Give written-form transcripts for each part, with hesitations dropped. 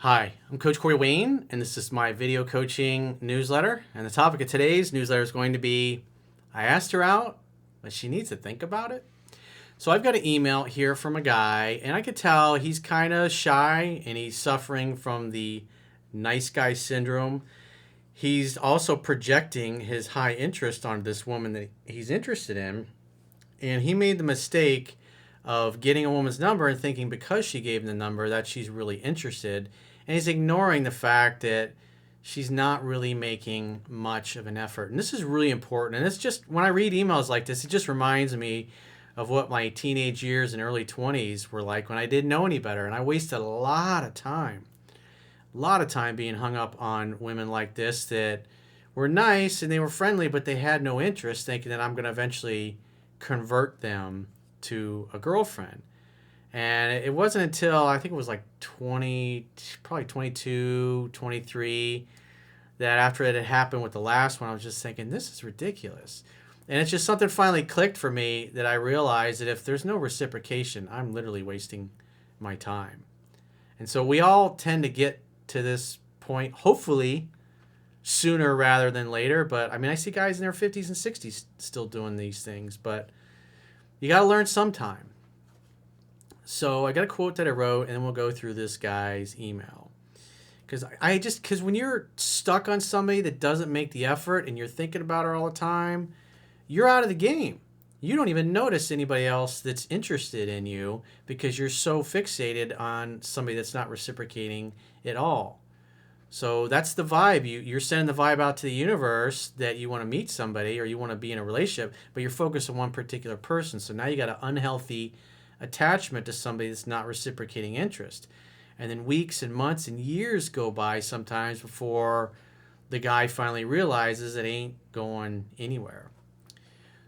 Hi, I'm Coach Corey Wayne, and this is my video coaching newsletter. And the topic of today's newsletter is going to be I asked her out, but she needs to think about it. So I've got an email here from a guy, and I could tell he's kind of shy and he's suffering from the nice guy syndrome. He's also projecting his high interest on this woman that he's interested in. And he made the mistake of getting a woman's number and thinking because she gave him the number that she's really interested. And he's ignoring the fact that she's not really making much of an effort. And this is really important. And it's just, when I read emails like this, it just reminds me of what my teenage years and early 20s were like when I didn't know any better. And I wasted a lot of time being hung up on women like this that were nice and they were friendly, but they had no interest, thinking that I'm going to eventually convert them to a girlfriend. And it wasn't until I think it was like 20, probably 22, 23, that after it had happened with the last one, I was just thinking, this is ridiculous. And it's just something finally clicked for me that I realized that if there's no reciprocation, I'm literally wasting my time. And so we all tend to get to this point, hopefully sooner rather than later. But I mean, I see guys in their 50s and 60s still doing these things, but you got to learn sometime. So I got a quote that I wrote, and then we'll go through this guy's email. Because when you're stuck on somebody that doesn't make the effort and you're thinking about her all the time, you're out of the game. You don't even notice anybody else that's interested in you because you're so fixated on somebody that's not reciprocating at all. So that's the vibe. You're sending the vibe out to the universe that you want to meet somebody or you want to be in a relationship, but you're focused on one particular person. So now you got an unhealthy attachment to somebody that's not reciprocating interest. And then weeks and months and years go by sometimes before the guy finally realizes it ain't going anywhere.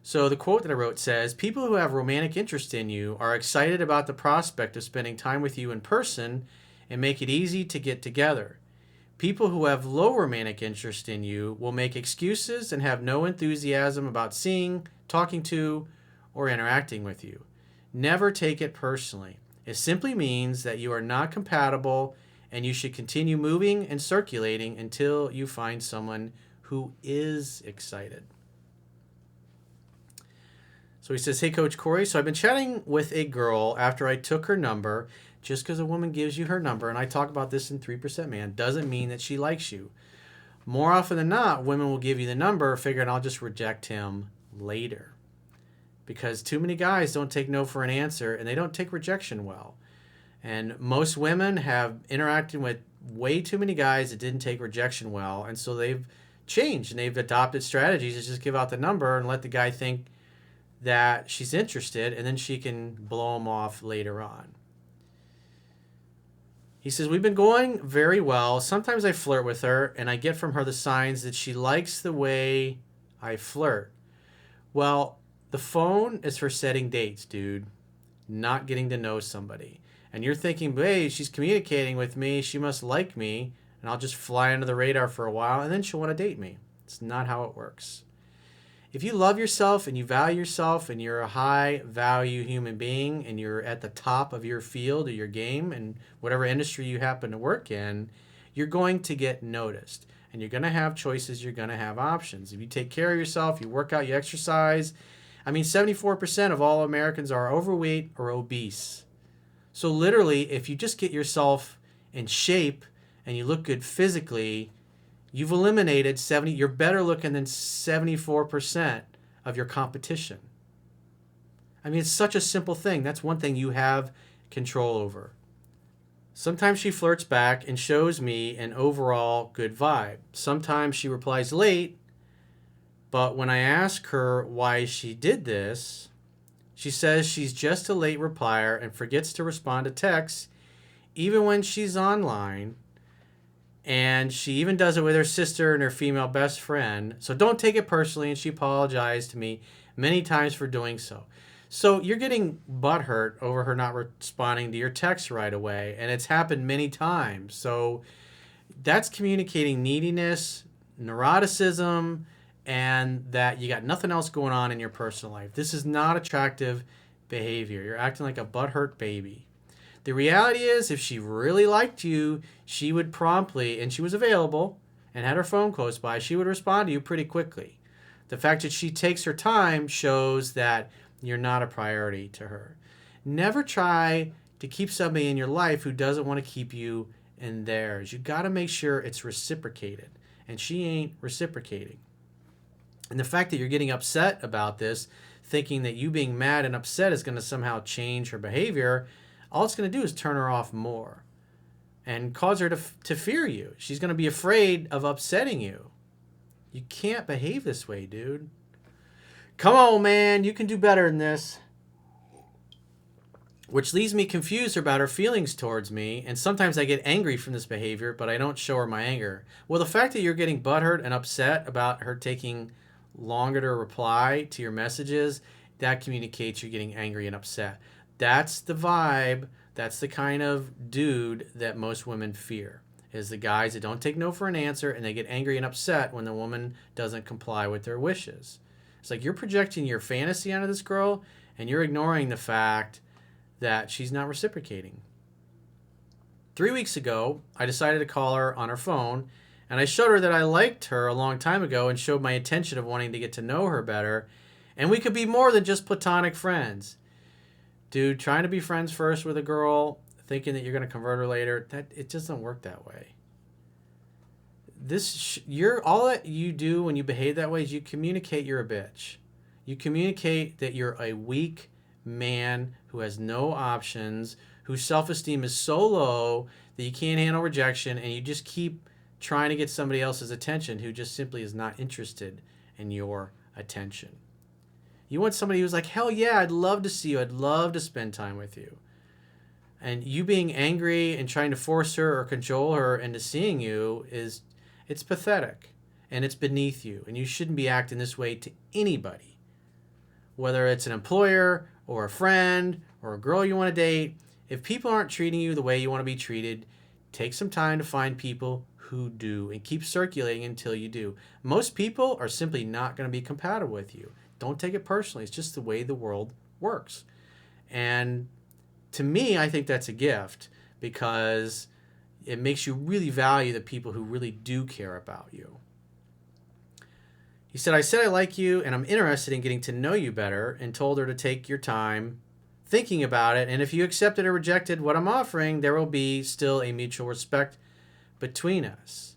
So the quote that I wrote says, people who have romantic interest in you are excited about the prospect of spending time with you in person and make it easy to get together. People who have low romantic interest in you will make excuses and have no enthusiasm about seeing, talking to, or interacting with you. Never take it personally. It simply means that you are not compatible and you should continue moving and circulating until you find someone who is excited. So he says, hey, Coach Corey, so I've been chatting with a girl after I took her number. Just because a woman gives you her number, and I talk about this in 3% Man, doesn't mean that she likes you. More often than not, women will give you the number, figuring I'll just reject him later. Because too many guys don't take no for an answer, and they don't take rejection well. And most women have interacted with way too many guys that didn't take rejection well, and so they've changed, and they've adopted strategies to just give out the number and let the guy think that she's interested, and then she can blow him off later on. He says, we've been going very well. Sometimes I flirt with her, and I get from her the signs that she likes the way I flirt. Well, the phone is for setting dates, dude, not getting to know somebody. And you're thinking, hey, she's communicating with me. She must like me, and I'll just fly under the radar for a while, and then she'll want to date me. It's not how it works. If you love yourself and you value yourself and you're a high value human being and you're at the top of your field or your game and whatever industry you happen to work in, you're going to get noticed. And you're going to have choices. You're going to have options. If you take care of yourself, you work out, you exercise. 74% of all Americans are overweight or obese. So literally, if you just get yourself in shape and you look good physically, you've eliminated you're better looking than 74% of your competition. It's such a simple thing. That's one thing you have control over. Sometimes she flirts back and shows me an overall good vibe. Sometimes she replies late, but when I ask her why she did this, she says she's just a late replier and forgets to respond to texts even when she's online. And she even does it with her sister and her female best friend. So don't take it personally. And she apologized to me many times for doing so. So you're getting butthurt over her not responding to your text right away. And it's happened many times. So that's communicating neediness, neuroticism, and that you got nothing else going on in your personal life. This is not attractive behavior. You're acting like a butthurt baby. The reality is, if she really liked you, she would promptly, and she was available and had her phone close by, she would respond to you pretty quickly. The fact that she takes her time shows that you're not a priority to her. Never try to keep somebody in your life who doesn't want to keep you in theirs. You got to make sure it's reciprocated, and she ain't reciprocating. And the fact that you're getting upset about this, thinking that you being mad and upset is going to somehow change her behavior, all it's going to do is turn her off more and cause her to fear you. She's going to be afraid of upsetting you. You can't behave this way, dude. Come on, man. You can do better than this. Which leaves me confused about her feelings towards me, and sometimes I get angry from this behavior, but I don't show her my anger. Well, the fact that you're getting butthurt and upset about her taking longer to reply to your messages, that communicates you're getting angry and upset. That's the vibe. That's the kind of dude that most women fear, is the guys that don't take no for an answer, and they get angry and upset when the woman doesn't comply with their wishes. It's like you're projecting your fantasy onto this girl, and you're ignoring the fact that she's not reciprocating. 3 weeks ago, I decided to call her on her phone, and I showed her that I liked her a long time ago and showed my intention of wanting to get to know her better, and we could be more than just platonic friends. Dude, trying to be friends first with a girl, thinking that you're going to convert her later, it just doesn't work that way. All that you do when you behave that way is you communicate you're a bitch. You communicate that you're a weak man who has no options, whose self-esteem is so low that you can't handle rejection, and you just keep trying to get somebody else's attention who just simply is not interested in your attention. You want somebody who's like, hell yeah, I'd love to see you. I'd love to spend time with you. And you being angry and trying to force her or cajole her into seeing you it's pathetic, and it's beneath you, and you shouldn't be acting this way to anybody. Whether it's an employer or a friend or a girl you want to date, if people aren't treating you the way you want to be treated, take some time to find people who do and keep circulating until you do. Most people are simply not going to be compatible with you. Don't take it personally. It's just the way the world works. And to me, I think that's a gift, because it makes you really value the people who really do care about you. He said I like you and I'm interested in getting to know you better, and told her to take your time thinking about it. And if you accepted or rejected what I'm offering, there will be still a mutual respect between us.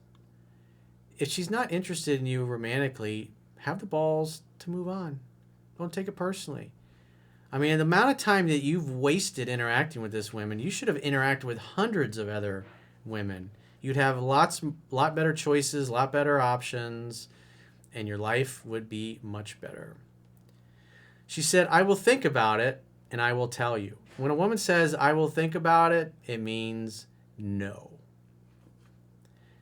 If she's not interested in you romantically, have the balls to move on. Don't take it personally. I mean, the amount of time that you've wasted interacting with this woman, you should have interacted with hundreds of other women. You'd have lot better choices, a lot better options, and your life would be much better. She said, I will think about it and I will tell you. When a woman says, I will think about it, it means no.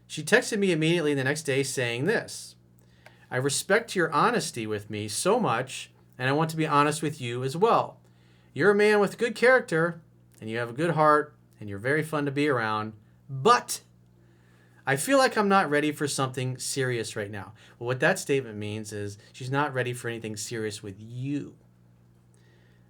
She texted me immediately the next day saying this: I respect your honesty with me so much, and I want to be honest with you as well. You're a man with good character, and you have a good heart, and you're very fun to be around, but I feel like I'm not ready for something serious right now. Well, what that statement means is she's not ready for anything serious with you.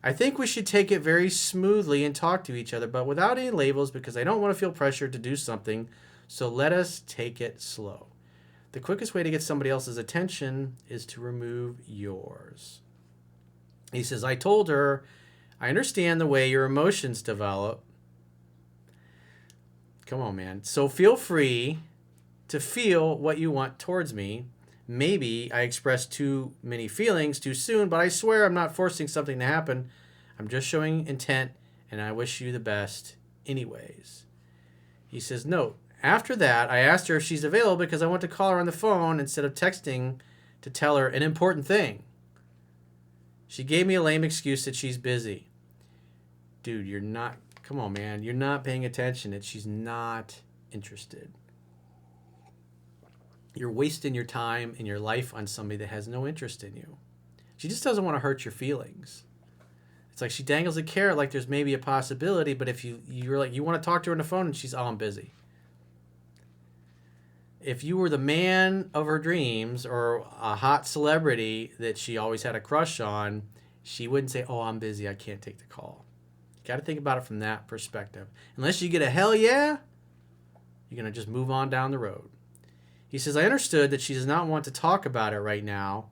I think we should take it very smoothly and talk to each other, but without any labels, because I don't want to feel pressured to do something, so let us take it slow. The quickest way to get somebody else's attention is to remove yours. He says, I told her, I understand the way your emotions develop. Come on, man. So feel free to feel what you want towards me. Maybe I expressed too many feelings too soon, but I swear I'm not forcing something to happen. I'm just showing intent, and I wish you the best anyways. He says, note, after that, I asked her if she's available because I want to call her on the phone instead of texting to tell her an important thing. She gave me a lame excuse that she's busy. Dude, you're not... Come on, man. You're not paying attention. She's not interested. You're wasting your time and your life on somebody that has no interest in you. She just doesn't want to hurt your feelings. It's like she dangles a carrot like there's maybe a possibility, but if you're like, you want to talk to her on the phone and she's, oh, I'm busy. If you were the man of her dreams or a hot celebrity that she always had a crush on, she wouldn't say, oh, I'm busy, I can't take the call. Got to think about it from that perspective. Unless you get a hell yeah, you're going to just move on down the road. He says, I understood that she does not want to talk about it right now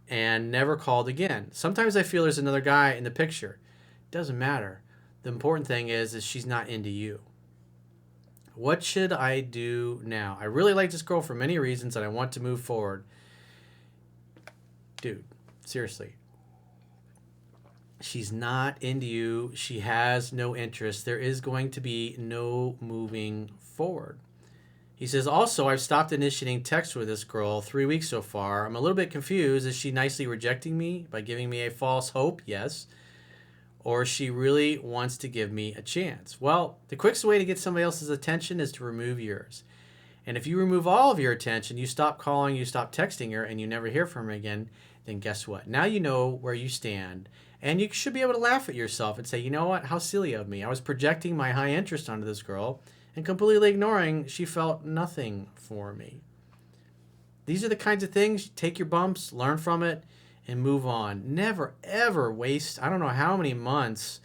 and never called again. Sometimes I feel there's another guy in the picture. It doesn't matter. The important thing is she's not into you. What should I do now? I really like this girl for many reasons and I want to move forward. Dude, seriously. She's not into you. She has no interest. There is going to be no moving forward. He says, also, I've stopped initiating text with this girl 3 weeks so far. I'm a little bit confused. Is she nicely rejecting me by giving me a false hope? Yes. Or she really wants to give me a chance? Well, the quickest way to get somebody else's attention is to remove yours. And if you remove all of your attention, you stop calling, you stop texting her, and you never hear from her again, then guess what? Now you know where you stand. And you should be able to laugh at yourself and say, you know what? How silly of me. I was projecting my high interest onto this girl and completely ignoring she felt nothing for me. These are the kinds of things. Take your bumps, learn from it, and move on. Never, ever waste, I don't know how many months,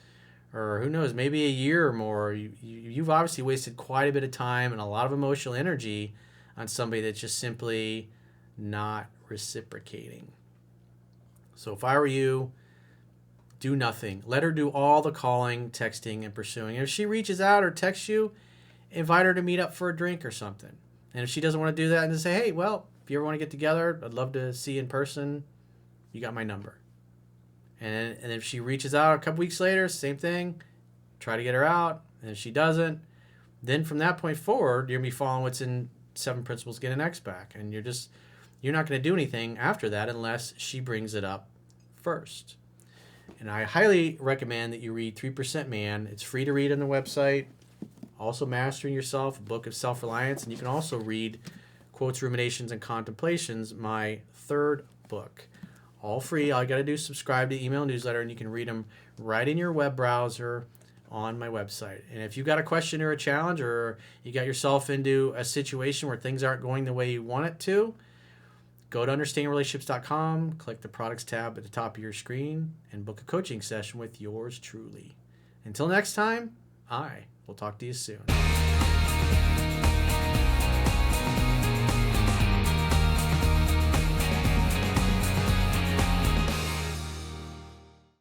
or who knows, maybe a year or more. You've obviously wasted quite a bit of time and a lot of emotional energy on somebody that's just simply not reciprocating. So if I were you, do nothing. Let her do all the calling, texting, and pursuing. And if she reaches out or texts you, invite her to meet up for a drink or something. And if she doesn't want to do that, and then say, hey, well, if you ever want to get together, I'd love to see you in person. You got my number. And if she reaches out a couple weeks later, same thing. Try to get her out. And if she doesn't, then from that point forward, you're going to be following what's in 7 Principles to Get an Ex Back. And you're not going to do anything after that unless she brings it up first. And I highly recommend that you read 3% Man. It's free to read on the website. Also, Mastering Yourself, a book of self-reliance. And you can also read Quotes, Ruminations, and Contemplations, my 3rd book. All free. All you got to do is subscribe to the email newsletter, and you can read them right in your web browser on my website. And if you've got a question or a challenge, or you got yourself into a situation where things aren't going the way you want it to, go to understandingrelationships.com, click the products tab at the top of your screen, and book a coaching session with yours truly. Until next time, I will talk to you soon.